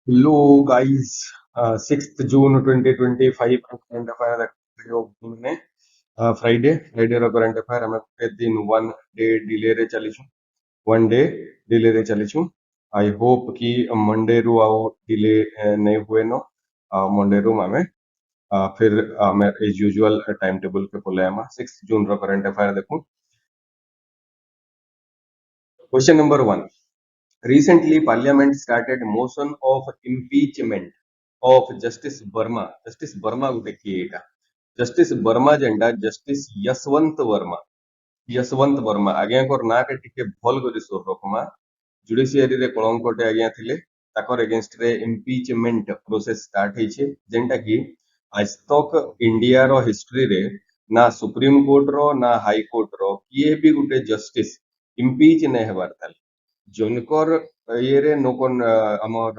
Hello guys, 6th June 2025 current affair video ने Friday रो current affair हमें पे दिन वन डे डिले रे चलीछु आई होप कि मंडे रु आओ डिले नहीं हुए नो मंडे रु हमें फिर हमें एज यूजुअल टाइम टेबल के बोले हम 6th जून रो करंट अफेयर देखूं question number 1 Recently, Parliament started motion of impeachment of Justice Burma. Justice Burma गुटे किए एटा. Justice Burma जेंडा Justice Yashwant Verma. Yashwant Verma आज्ञा कोर ना के टिके भल करी सोर रखमा. जुडिशियरी रे कलंकटे आज्ञा थिले. ताकर अगेंस्ट रे impeachment प्रोसेस स्टार्ट ହେଇছে जेंटा कि आज तक इंडिया रो हिस्ट्री रे ना सुप्रीम कोर्ट रो ना हाई कोर्ट रो किए भी गुटे जस्टिस इम्पीच नहीं हेबार ताल जनकर ये नोकन आमर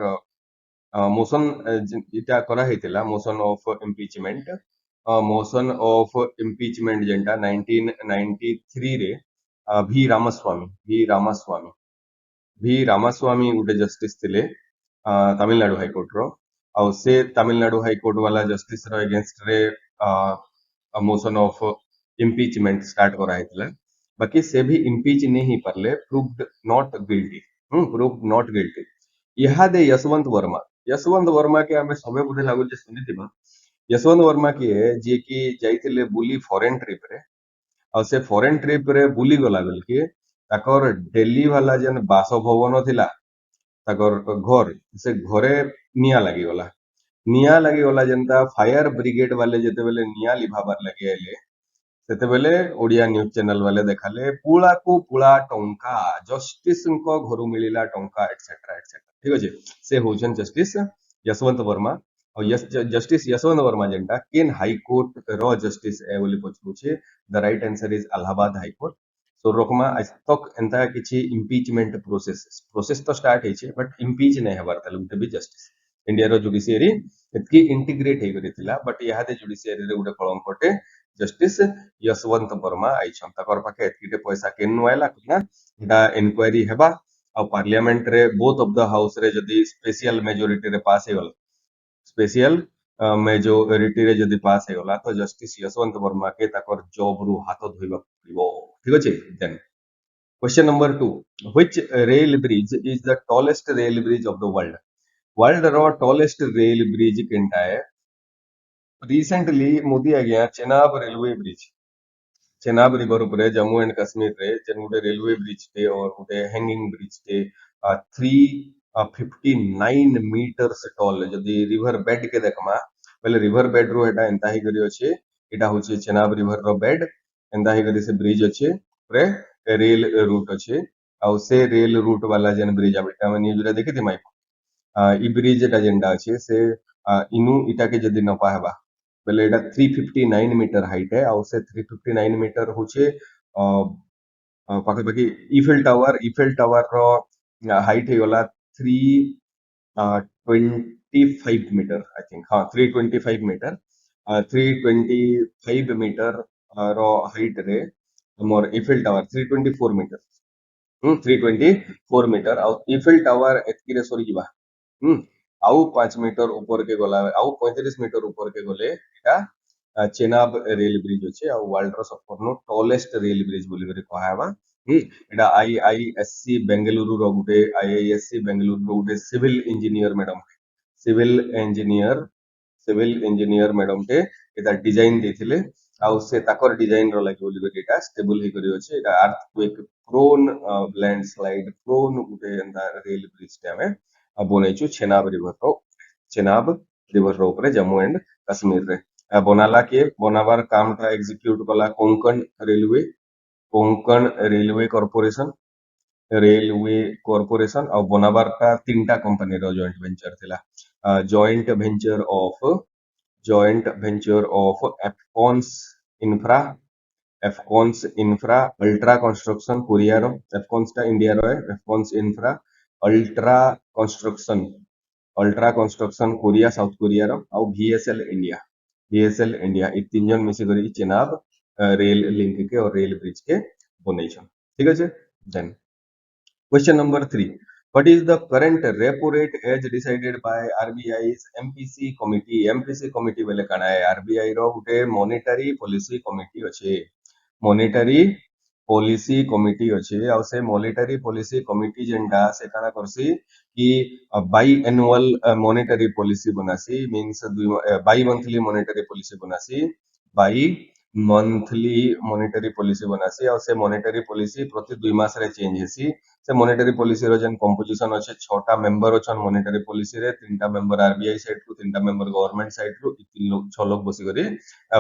मोशन इटा करा हेतिला मोशन ऑफ इम्पीचमेंट जेंटा 1993 रे भी रामास्वामी गोटे जस्टिस थिले तमिलनाडु हाई कोर्ट रो आ से तमिलनाडु हाई कोर्ट वाला जस्टिस रो अगेंस्ट रे मोशन ऑफ इम्पीचमेंट स्टार्ट करा हेतिला बाकी से भी इम्पीच नहीं पारले proved not guilty proved not guilty इहादे यशवंत वर्मा के हमें सबे बोधे लागु जे सुनिथिबा यशवंत वर्मा किए जे कि जाइथिले बुली फॉरेन ट्रिप रे और से फॉरेन ट्रिप रे बुली गला बेल के ताकर दिल्ली वाला जन बासभवन थिला ताकर घर से घरे निया लागि गला फायर ब्रिगेड वाले जेते बेले निया लिभाबार लगे आइले सेतेबेले ओडिया न्यूज चैनल वाले देखाले पुला को पुला टंका जस्टिस को घरु मिलिला टंका एटसेट्रा एटसेट्रा ठीक अछि से होजन जस्टिस यशवंत वर्मा और जस्टिस यशवंत वर्मा जेंटा केन हाई कोर्ट रो जस्टिस ए बोली पछुचे the right answer is Allahabad high court सो रोकमा आज तक एंता किछि इम्पीचमेंट प्रोसेस तो स्टार्ट हेछे बट इम्पीच नै हेबार तालु गुटे भी जस्टिस इंडिया रो जुडिशियरी एतकी इंटीग्रेट हे करितिला बट यहादे जुडिशियरी रे गुटे कलंकटे जस्टिस यशवंत वर्मा आइछन ताकर पाखे एतकीटे पैसा केनु आइला ना एटा इंक्वायरी हेबा आ पार्लियामेंट रे बोथ ऑफ द हाउस रे जदी स्पेशल मेजॉरिटी रे पास हेगला स्पेशल मेजॉरिटी रे जदी पास हेगला तो जस्टिस यशवंत वर्मा के ताकर जॉब रु हाथ धोइबा पड़िबो ठीक अछि then question number 2 which rail bridge is the tallest rail bridge of the world रो टॉलेस्ट रेल ब्रिज केनटा है रिसेंटली मोदी आ गया Chenab railway bridge Chenab river उपरे जम्मू एंड कश्मीर रे जेन गुटे रेलवे ब्रिज टे और गुटे हैंगिंग ब्रिज टे 359 मीटर्स टॉल जदी रिवर बेड के देखमा पहले रिवर बेड रो एटा एंता ही करी अछि एटा होछि चेनाब रिवर रो बेड एंता ही करी से ब्रिज अछि रे रेल रूट अछि आ से रेल रूट वाला जेन ब्रिज आबे हम न्यूज रे देखि थी माइक ई ब्रिज एटा जेंडा अछि से इनु इटा के जदी नपा हेबा बेले एटा 359 मीटर हाइट है और से 359 मीटर होचे पाखापाखि इफेल टावर रो हाइट हे गला 325 मीटर आई थिंक हाँ 325 मीटर 325 मीटर रो हाइट रे हमर इफेल टावर 324 मीटर 324 मीटर और इफेल टावर एतकी रे सरी जिबा आउ 5 मीटर ऊपर के गला आउ 35 मीटर ऊपर के गले एटा चेनाब रेल ब्रिज अछि आ वर्ल्ड रो सबनो टॉलेस्ट रेल ब्रिज बोली करे कहाबा एटा आईआईएससी बेंगलुरु रो गुटे आईआईएससी बेंगलुरु रो गुटे civil engineer civil engineer madam टे एटा डिजाइन देथिले आ से ताकर डिजाइन रो लागि बोली करे एटा स्टेबल हे करी अछि एटा अर्थक्वेक प्रोन लैंडस्लाइड प्रोन गुटे एंता रेल ब्रिज टे हमें बनैछु चेनाब रिवर रो ऊपर जम्मू एंड कश्मीर रे बनाला के बनाबार काम टा एग्जीक्यूट कला कोंकण रेलवे कॉर्पोरेशन और बनाबार टा तीनटा कंपनी रो joint venture of Afcons infra ultra construction Korea रो एफकॉन्स टा इंडिया रो है Afcons infra ultra construction Korea South Korea रो और वीएसएल इंडिया ई तीन जन मिसी करी चेनाब रेल लिंक के और रेल ब्रिज के बनै छ ठीक अछि then question number 3 What is the current repo rate as decided by RBI's MPC committee? MPC committee बेले काना है RBI रो गुटे monetary policy committee अच्छे monetary policy committee अच्छे ଆଉ ସେ monetary policy committee जेंडा से काना करसी कि biannual monetary policy बनासी means bi monthly monetary policy बनासी bi monthly monetary policy बनासी ଆଉ ସେ monetary policy प्रति 2 मास रे चेंज हेसी से मॉनेटरी पॉलिसी रो जन कंपोजिशन अच्छे 6टा मेंबर अछन मॉनेटरी पॉलिसी रे 3टा मेंबर आरबीआई साइड रु 3टा मेंबर गवर्नमेंट साइड रु 6 लोग बसी करी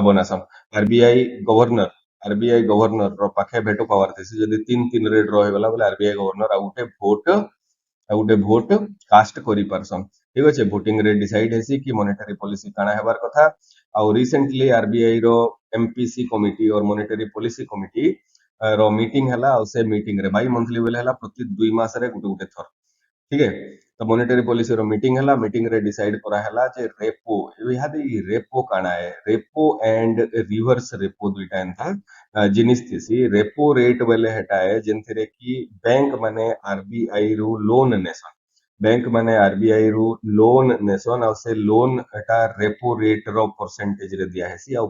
बनासम आरबीआई गवर्नर रो पाखे भेटो पावर थेसी जदी 3 रेड रहे गला बोले आरबीआई गवर्नर आ गुटे भोट कास्ट करी परसन ठीक अछि वोटिंग रे डिसाइड हेसी कि मॉनेटरी पॉलिसी काना हेबार कथा आ रिसेंटली आरबीआई रो एमपीसी कमिटी और मॉनेटरी पॉलिसी कमिटी रो मीटिंग हला और से मीटिंग रे बाई मंथली बेले हला प्रति 2 मास रे गुटे गुटे थर ठीक है तो मॉनेटरी पॉलिसी रो मीटिंग हला मीटिंग रे डिसाइड करा हला जे रेपो इहादे रेपो काना है रेपो एंड रिवर्स रेपो दुइटा एंता जिनिस थिसी रेपो रेट बेले हेटा है जेंथिरे की बैंक माने आरबीआई रु लोन नेसन बैंक माने आरबीआई रु लोन नेसन और से लोन एटा रेपो रेट रो परसेंटेज रे दिया हेसी और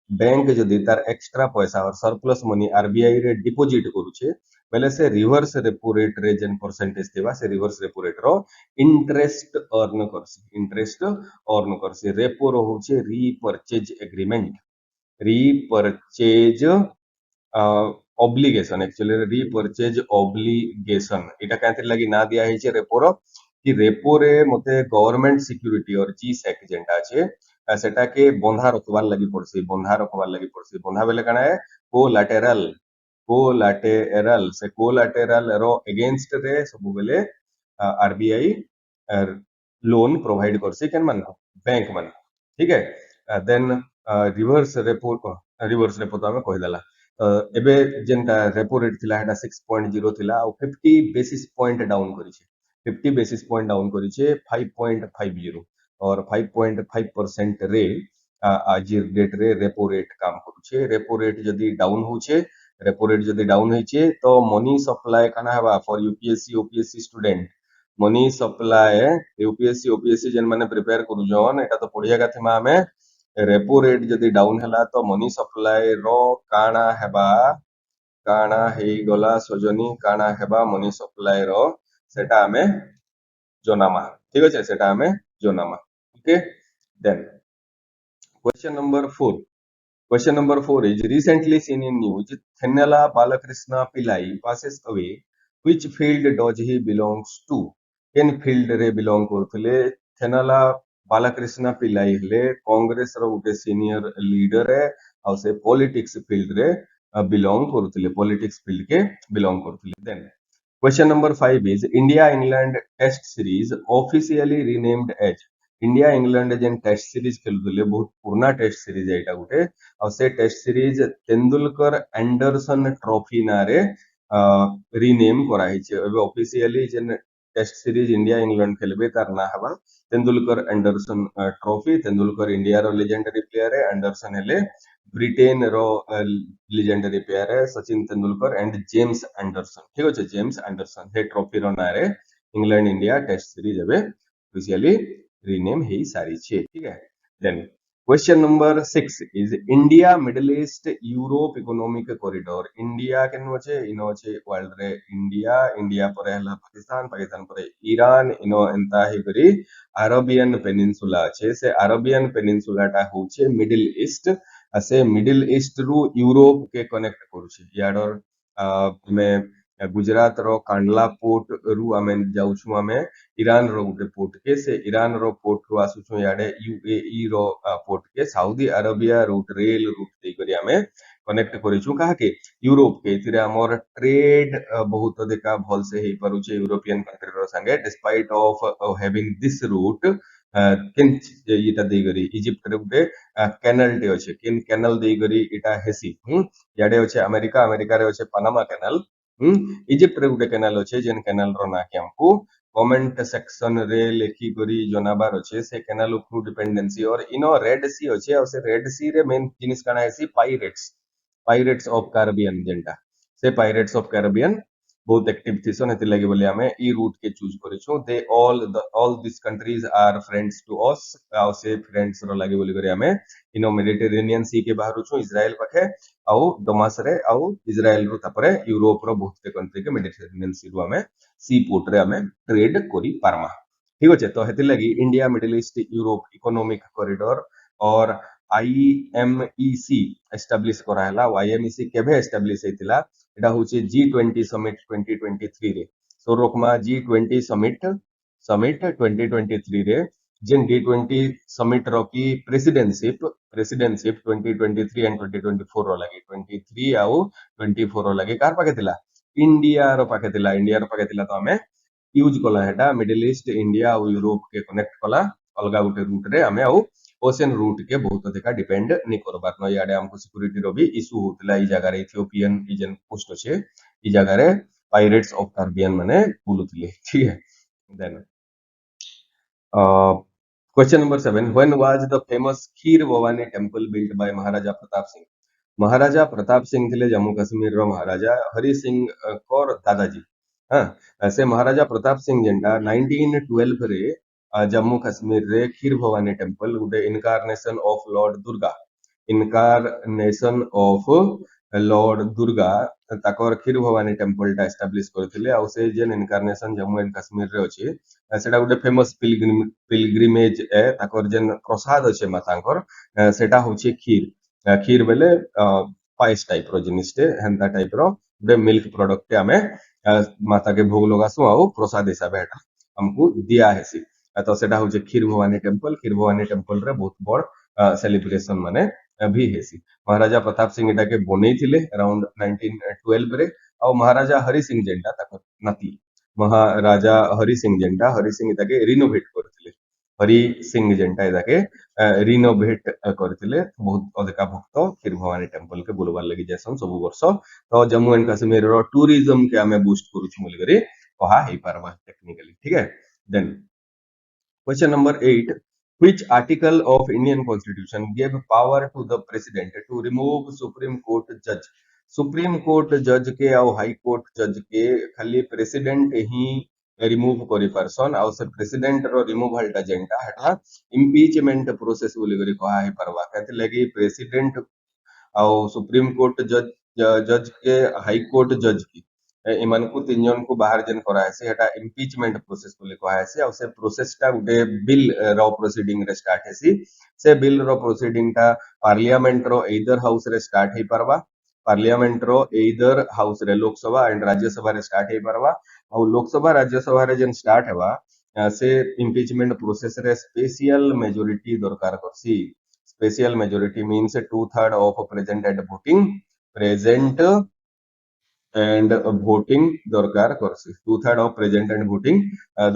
बैंक जदि तार एक्स्ट्रा पैसा और सरप्लस मनी आरबीआई रे डिपोजिट करूछे बेले से रिवर्स रेपो रेट रे जेन परसेंटेज थिबा से रिवर्स रेपो रेट रो इंटरेस्ट अर्न करसी रेपो रो होचे repurchase obligation actually repurchase obligation एटा कांतिर लागि ना दिया हेचे रेपो रो कि रेपो रे मते गवर्नमेंट सिक्योरिटी और जीसैक जेंटा আছে सेटा के बंधा रखवार लगी पड़सी बंधा बेले काना है कोलाटेरल से कोलाटेरल रो अगेंस्ट रे सब बेले आरबीआई लोन प्रोवाइड करसी केन मान बैंक मान ठीक है देन रिवर्स रेपो तो हमें कहि देला एबे जेनटा रेपो रेट थिला हेटा 6.0 थिला और 50 बेसिस पॉइंट डाउन करिছে 50 बेसिस पॉइंट डाउन करिছে 5.50 और 5.5% रे आज डेट रे रेपो रेट काम करूचे रेपो रेट जदी डाउन होचे रेपो रेट जदी डाउन होइचे तो मनी सप्लाई काना हवा for UPSC OPSC student money supply UPSC OPSC जेन माने प्रिपेयर करू जोन एटा तो पढिया गाथि मा हमें रेपो रेट जदी डाउन हला तो मनी सप्लाई रो काना हेई गला सजनी काना हेबा मनी सप्लाई रो सेटा हमें जोनामा ठीक अछि सेटा हमें जोनामा okay then question number 4 is recently seen in news Thennala Balakrishna Pillai passes away which field does he belongs to केन field रे belong करथले थेनाला बालकृष्ण पिल्लाई हेले कांग्रेस रो उटे सीनियर लीडर है और से पॉलिटिक्स फील्ड रे बिलोंग करथले पॉलिटिक्स फील्ड के बिलोंग करथले then question number 5 is India England test series officially renamed as India England जेन टेस्ट सीरीज खेलुले बहुत पुराना टेस्ट सीरीज है एटा गुटे और से test series Tendulkar Anderson trophy नारे रीनेम करा हिचे एबे ऑफिशियली जेन टेस्ट सीरीज इंडिया इंग्लैंड खेलबे तार ना हवा Tendulkar Anderson trophy Tendulkar India रो लेजेंडरी प्लेयर है एंडरसन हेले ब्रिटेन रो लेजेंडरी प्लेयर है Sachin Tendulkar and James Anderson ठीक अछि जेम्स एंडरसन हे ट्रॉफी रो नारे इंग्लैंड इंडिया टेस्ट सीरीज एबे ऑफिशियली रीनेम हे सारी छे ठीक है then question number 6 is India Middle East Europe economic corridor India केन होचे इनो होचे वर्ल्ड रे इंडिया पर हला पाकिस्तान पर ईरान इनो एंता हे करी अरेबियन पेनिनसुला छे से अरेबियन पेनिनसुला टा होचे मिडल ईस्ट से मिडल ईस्ट रु यूरोप के कनेक्ट करूचे याडर में गुजरात रो कांडला पोर्ट रु आमे जाउछु आमे ईरान रो गुटे पोर्ट के से ईरान रो पोर्ट रु आसुछु याडे यूएई रो पोर्ट के Saudi Arabia route rail route दे करी आमे कनेक्ट करिछु काहा के यूरोप के इथिरे हमर ट्रेड बहुत अधिका भल से हे परुचे यूरोपियन कंट्री रो संगे despite of having this route केन इटा दे करी इजिप्ट रे गुटे कैनल टे अछि केन कैनल दे करी इटा हेसी याडे अछि अमेरिका रे अछि पनामा कैनल इजिप्ट रे गुटे कैनल अछि जेन कैनल रो ना के हमको कमेंट सेक्शन रे लेखी करी जनाबार अछि से कैनल थ्रू डिपेंडेंसी और इनो रेड सी अछि और से रेड सी रे मेन जिनिस काना हेसी पाइरेट्स ऑफ कैरिबियन जेंटा से पाइरेट्स ऑफ कैरिबियन बहुत एक्टिव थिसन हेति लागि बोले हमें ई रूट के चूज करिछु दे all this countries are friends to us आउ से फ्रेंड्स रो लागि बोली करी हमें इनो मेडिटेरेनियन सी के बाहरु छु इजराइल पाखे आउ डोमास रे आउ इजराइल रो तापरे यूरोप रो बहुत कंट्री के मेडिटेरेनियन सी रो हमें सी पोर्ट रे हमें ट्रेड करी पारमा ठीक अछि तो हेति लागि India middle east Europe economic corridor और आईएमईसी एस्टाब्लिश कराहला आईएमईसी केबे एस्टाब्लिश हेतिला एटा होची G20 समिट 2023 रे सो रोकमा G20 समिट 2023 रे जेन G20 समिट रो की प्रेसिडेंटशिप 2023 एंड 2024 रो लागि 23 आउ 24 रो लागि कार पाके थिला इंडिया रो पाके थिला तो हमें यूज कला हेटा मिडिल ईस्ट इंडिया और यूरोप के कनेक्ट कला अलगा गुटे रूट रे हमें आउ ओशन रूट के बहुत अधिक डिपेंड नहीं करबार न याडे हमको सिक्योरिटी रो भी इशू होतला ई जगह रे इथियोपियन इजन पोस्ट छे ई जगह रे पायरेट्स ऑफ कार्बियन माने बुलुतले ठीक है then question number 7 when was the famous Kheer Bhawani temple built by Maharaja Pratap Singh Maharaja Pratap Singh थे जम्मू कश्मीर रो महाराजा हरि सिंह कोर दादाजी हाँ से महाराजा प्रताप सिंह जेंटा 1912 रे जम्मू कश्मीर रे खीर भवानी टेंपल गुटे इनकारनेशन ऑफ लॉर्ड दुर्गा ताकर खीर भवानी टेंपल टा एस्टाब्लिश करथिले आ से जेन इनकारनेशन जम्मू एंड कश्मीर रे अछि सेटा गुटे फेमस पिलग्रिमेज ए ताकर जेन प्रसाद अछि मातांकर सेटा होछि खीर खीर बेले पायस टाइप रो जिनिसटे हेंता टाइप रो गुटे मिल्क प्रोडक्ट आमे माता के भोग लगासु आउ प्रसाद हिसाब एटा हमको दिया हेसी तो सेटा होचे खीर भवानी टेंपल रे बहुत बड़ सेलिब्रेशन माने भी हेसी महाराजा प्रताप सिंह एटा के बनै थिले अराउंड 1912 रे आ महाराजा हरि सिंह जेंटा ताकर नाती महाराजा हरि सिंह जेंटा हरि सिंह एटा रिनोवेट करथिले हरि सिंह जेंटा एटा रिनोवेट करथिले बहुत अधिका भक्त खीर भवानी टेंपल के बुलवार लगी जैसन सब वर्ष तो जम्मू एंड कश्मीर रो टूरिज्म के हमें बूस्ट करूछु बोली करी कहा हे पारबा टेक्निकली ठीक है then question number 8 which article of Indian constitution gave power to the president to remove supreme court judge के और हाई कोर्ट जज के खाली प्रेसिडेंट ही रिमूव करि परसन आ से प्रेसिडेंट रो रिमूवल टा जेंटा हेटा इम्पीचमेंट प्रोसेस बोली करी कहा हे परवा कहते लगी प्रेसिडेंट और सुप्रीम कोर्ट जज के हाई कोर्ट जज की इमान को तीन जन को बाहर जन करा है हेटा इम्पीचमेंट प्रोसेस बोली कहा है और से प्रोसेस टा गुटे बिल रो प्रोसीडिंग रे स्टार्ट हेसी से बिल रो प्रोसीडिंग टा पार्लियामेंट रो ईदर हाउस रे स्टार्ट हे परवा पार्लियामेंट रो ईदर हाउस रे लोकसभा एंड राज्यसभा रे स्टार्ट हे परवा और लोकसभा राज्यसभा रे जन स्टार्ट हेवा से इम्पीचमेंट प्रोसेस रे स्पेशल मेजॉरिटी दरकार करसी special majority means 2/3 of present and voting दरकार करसी 2/3 ऑफ प्रेजेंट एंड भोटिंग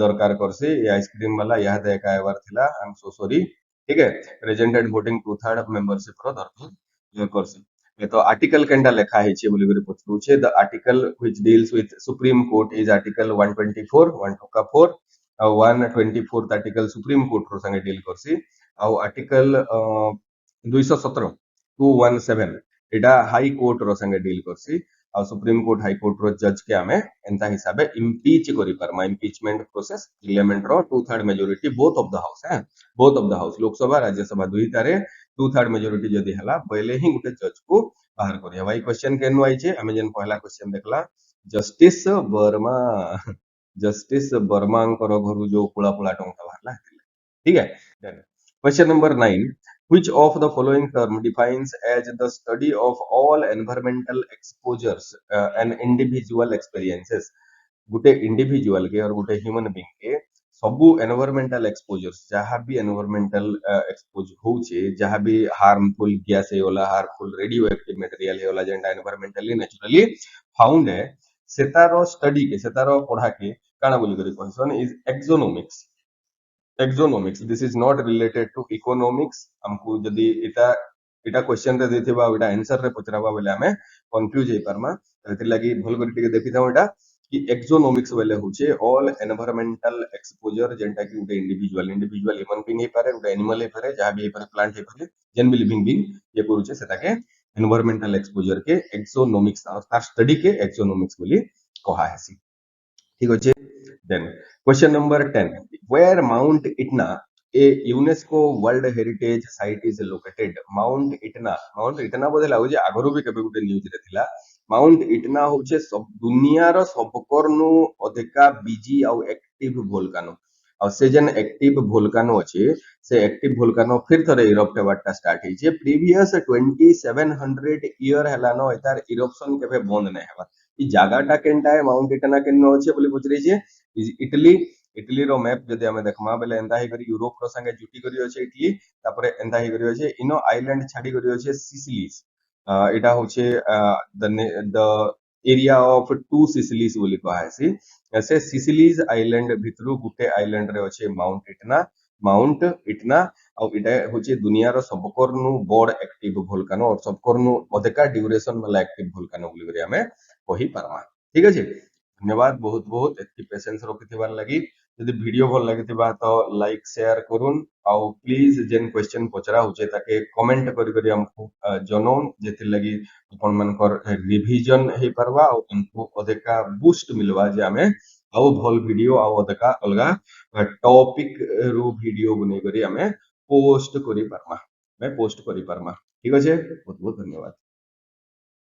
दरकार करसी ये आइसक्रीम वाला यह देखा एवर थिला आई एम सो सॉरी ठीक है प्रेजेंट एंड भोटिंग 2/3 मेंबरशिप रो दरकार करसी ये तो आर्टिकल केंडा लेखा है छे बोली करे पूछू छे the article which deals with supreme court is article 124 124 124th article supreme court रो संगे डील करसी आ आर्टिकल 217 217 एटा हाई कोर्ट रो संगे डील करसी और सुप्रीम कोर्ट हाई कोर्ट रो जज के हमें एंता हिसाबे इम्पीच करि परमा इम्पीचमेंट प्रोसेस पार्लियामेंट रो 2/3 majority both of the house है both of the house Lok Sabha Rajya Sabha दुई तारे 2/3 मेजॉरिटी जदी हला पहले ही गुटे जज को बाहर करिया भाई क्वेश्चन केनु आइ छे हमें जन पहला क्वेश्चन देखला जस्टिस वर्मा जस्टिस वर्मा घरु जो पुला पुला टंका बाहरला ठीक है question number 9 which of the following term defines as the study of all environmental exposures and individual experiences Gute individual के और गुटे ह्यूमन बीइंग के सबु एनवायरमेंटल एक्सपोजर्स जहां भी एनवायरमेंटल एक्सपोज होचे जहां भी हार्मफुल गैस है होला हार्मफुल रेडियो एक्टिव मटेरियल है होला जेंटा एनवायरमेंटली नेचुरली फाउंड है सेतारो स्टडी के सेतारो पढ़ा के काना बोली करी कहसन is economics this is not related to economics हमको जदी इटा क्वेश्चन रे देथिबा इटा आंसर रे पचराबा बेले हमें कंफ्यूज हे परमा एति लागि भल करी टिके देखिथाउ इटा कि एक्सोनोमिक्स बेले होचे ऑल एनवायरमेंटल एक्सपोजर जेंटा कि उटे इंडिविजुअल ह्यूमन बीइंग हे पारे उटे एनिमल हे पारे जहां भी हे पारे प्लांट हे पारे जेन भी लिविंग बीइंग ये करूचे सेटा के एनवायरमेंटल एक्सपोजर के एक्सोनोमिक्स तार स्टडी के एक्सोनोमिक्स बोली कहा हेसी। ठीक अच्छे। Then question number 10, where Mount Etna a UNESCO world heritage site is located. Mount Etna बोधे लागुचे आगरू भी केबे गुटे न्यूज रे थिला। माउंट इटना होचे सब दुनिया रो सबकरनु अधिका बिजी आउ एक्टिव वोल्कानो। और से जेन एक्टिव वोल्कानो अछि से एक्टिव वोल्कानो फिर थरे इरप्ट हेबाटा स्टार्ट ହେଇचे। प्रीवियस 2700 ईयर हेलानो एतार इरप्शन केबे बंद नै हेबा। इ जागाटा केनटा है माउंट इटना केन अछि बोली पचरै छै। इटली इटली रो मैप जदि हमें देखमा बेले एंदा ही करी यूरोप रो संगे जुटी करी अछि इटली। तापरे एंदा ही करी अछि इनो आइलैंड छाडी करी अछि सिसिलीज। एटा होचे the area of two Sicilies बोली कहा है। ऐसे सिसिलीज आइलैंड भितरु गुटे आइलैंड रे अछि माउंट इटना और इटा होचे दुनिया रो सबकरनु बड़ एक्टिव वोल्कानो और सबकरनु अधिका ड्यूरेशन वाला एक्टिव वोल्कानो बोली करी हमें कहि पारमा। ठीक अछि। धन्यवाद बहुत बहुत एति पेशेंस रखिथिबार लागि। यदि वीडियो भल लागिथिबा तो लाइक शेयर करून् और प्लीज जेन क्वेश्चन पचरा होचे ताके कमेंट करी करी हमको जनौन जेति लगी अपन मनकर रिवीजन हे परवा और हमको अधिका बूस्ट मिलवा जे हमें आउ भल वीडियो आउ अधिका अलगा टॉपिक रु वीडियो बनै करी हमें पोस्ट करी पारमा। मैं पोस्ट करी पारमा। ठीक अछि। बहुत बहुत धन्यवाद।